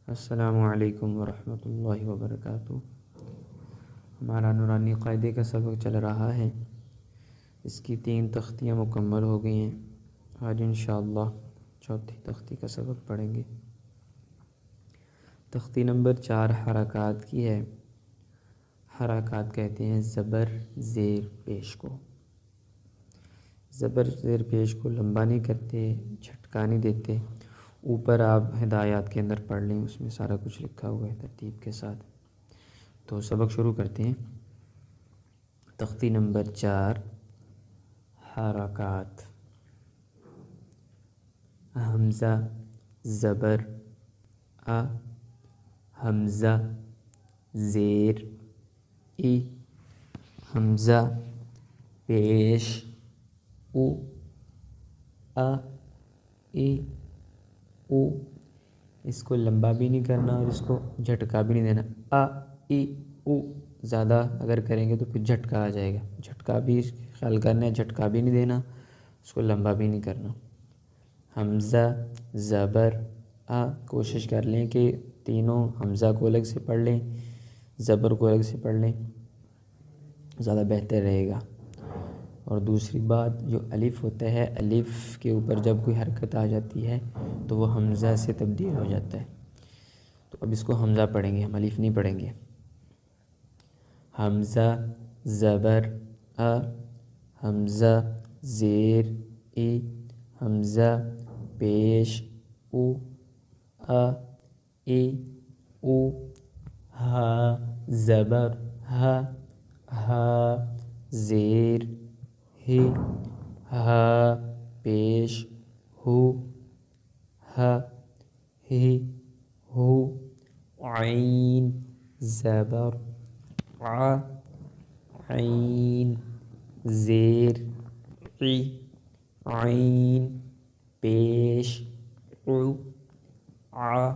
السلام علیکم ورحمۃ اللہ وبرکاتہ۔ ہمارا نورانی قاعدے کا سبق چل رہا ہے، اس کی 3 تختیاں مکمل ہو گئی ہیں۔ آج انشاءاللہ چوتھی تختی کا سبق پڑھیں گے۔ تختی نمبر 4 حرکات کی ہے۔ حرکات کہتے ہیں زبر زیر پیش کو۔ زبر زیر پیش کو لمبا نہیں کرتے، جھٹکا نہیں دیتے۔ اوپر آپ ہدایات کے اندر پڑھ لیں، اس میں سارا کچھ لکھا ہوا ہے ترتیب کے ساتھ۔ تو سبق شروع کرتے ہیں۔ تختی نمبر 4 حرکات۔ حمزہ زبر آ، حمزہ زیر ای، حمزہ پیش او، آ ای او۔ اس کو لمبا بھی نہیں کرنا اور اس کو جھٹکا بھی نہیں دینا۔ آ ای او زیادہ اگر کریں گے تو پھر جھٹکا آ جائے گا، جھٹکا بھی خیال کرنا ہے، جھٹکا بھی نہیں دینا، اس کو لمبا بھی نہیں کرنا۔ حمزہ زبر آ، کوشش کر لیں کہ تینوں حمزہ کو الگ سے پڑھ لیں، زبر کو الگ سے پڑھ لیں، زیادہ بہتر رہے گا۔ اور دوسری بات، جو الف ہوتا ہے، الف کے اوپر جب کوئی حرکت آ جاتی ہے تو وہ حمزہ سے تبدیل ہو جاتا ہے۔ تو اب اس کو حمزہ پڑھیں گے، ہم الف نہیں پڑھیں گے۔ حمزہ زبر آ، حمزہ زیر ای، حمزہ پیش او، آ ای او، ہا زبر ہا، ہا زیر ہی، ہا پیش ہو، ہا ہی ہو، عین زبر ع، عین زیر عی، عین پیش عو، ع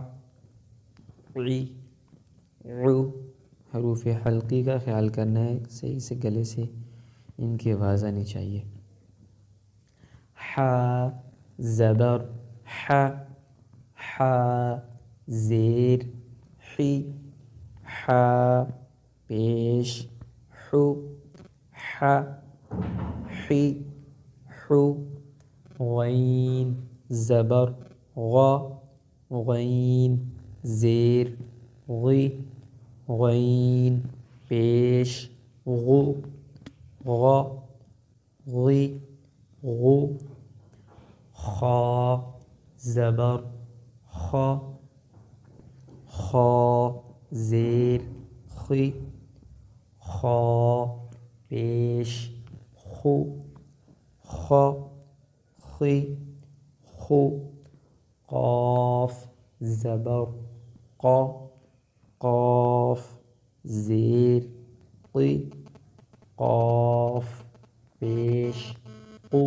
عی عو۔ حروف حلقی کا خیال کرنا ہے، صحیح سے گلے سے ان کی آواز آنی چاہیے۔ ح زبر ح، ح زیر حی، ح پیش حو، ح حی حو۔ غین زبر غ، غین زیر غی، غین پیش غو، غ غی غو۔ خا زبر خ، خا زیر خی، خا پیش خو، خ خی خو۔ قاف زبر ق، قاف زیر قی، قاف پیش قو،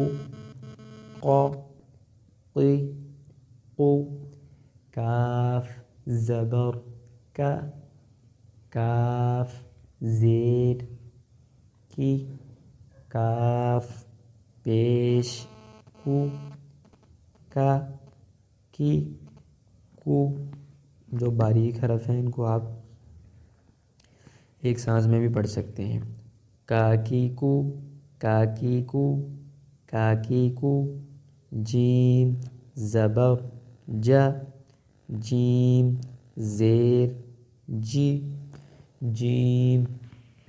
ق قی قو۔ کاف زبر کا، کاف زیر کی، کاف پیش کو، کا کی کو۔ جو باریک حرف ہیں ان کو آپ ایک سانس میں بھی پڑھ سکتے ہیں۔ کا کی کو، کا کی کو، کا کی کو۔ جیم زبر جا، جیم زیر جی، جیم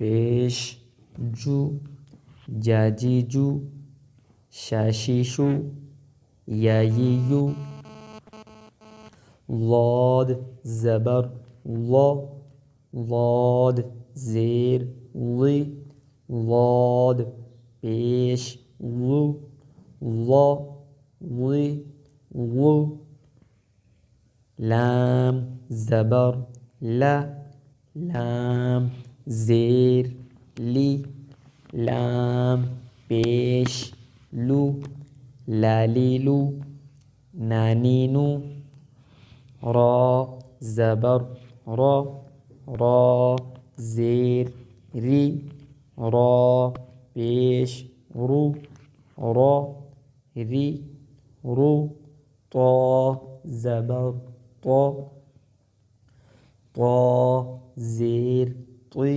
پیش جو، جاجی جو، شاشی شو، یائی یو۔ ضاد زبر ض، ضاد زیر ضی، ضاد پیش ضو، ض ضی ضو۔ لام زبر لا، لام زیر لی، لام پیش لو، لالی لو، نانی نو۔ را زبر را، را زیر ری، را پیش رو، را ری رو۔ طا زبر طا، طا زیر طی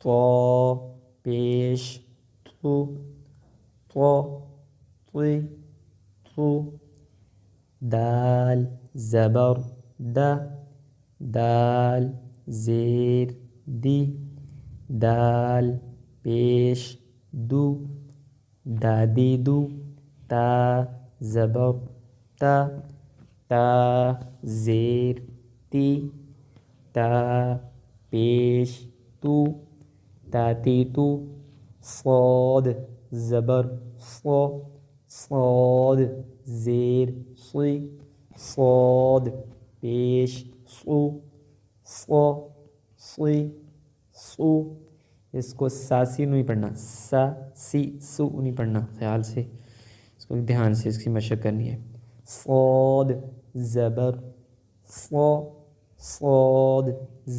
طا پیش تو طا طی تو دال زبر دا دال زیر دی دال پیش دو دادی دو تا زبر تا تا زیر تی تا پیش تو تاتی تو صاد زبر صا صاد زیر صی صاد پیش صو صا صی صو اس کو ساسی نہیں پڑھنا سا سی سو نہیں پڑھنا خیال سے اس کو دھیان سے اس کی مشق کرنی ہے صاد زبر صا صاد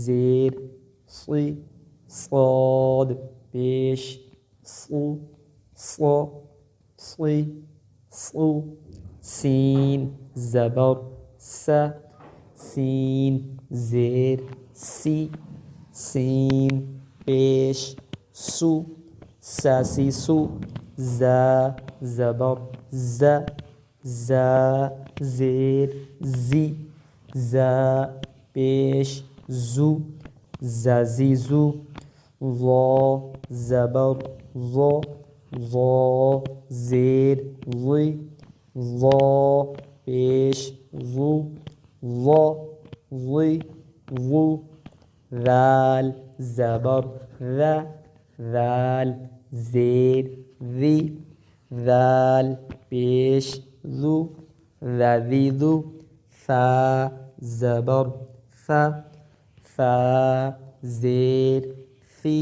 زیر صی صاد پیش صو صا صی صو سین زبر سا سین زیر سی سین پیش سو ساسی سو زا زبر ز زا زیر زی زا پیش زو زازی زو ظا زبر ظا ظا زیر ظی ظا پیش ظو ظا ظی ظو ذال زبر ذا ذال زیر ذی ذال پیش ذو ذی ذو ثا زبر ثا ثا زیر ثی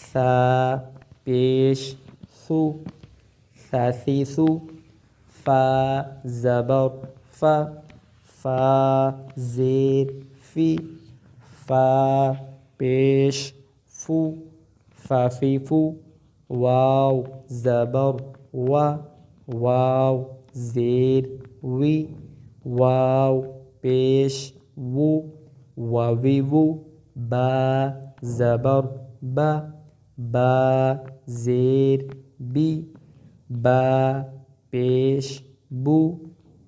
ثا پیش ثو ثاثی ثو فا زبر فا فا زیر فی فا پیش فو فافی فو واو زبر وا واو زیر وی واو پیش وو واوی وو با زبر با با زیر بی با پیش بو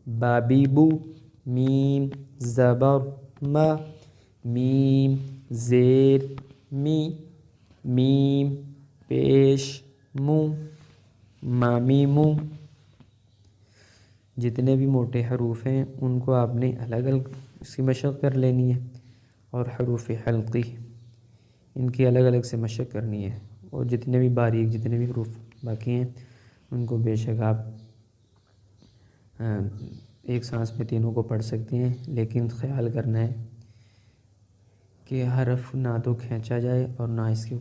بابی بو میم زبر ما میم زیر می میم پیش مو مامی مو جتنے بھی موٹے حروف ہیں ان کو آپ نے الگ الگ اس کی مشق کر لینی ہے اور حروف حلقی ان کی الگ الگ سے مشق کرنی ہے اور جتنے بھی باریک جتنے بھی حروف باقی ہیں ان کو بے شک آپ ایک سانس میں تینوں کو پڑھ سکتے ہیں لیکن خیال کرنا ہے کہ حرف نہ تو کھینچا جائے اور نہ اس کے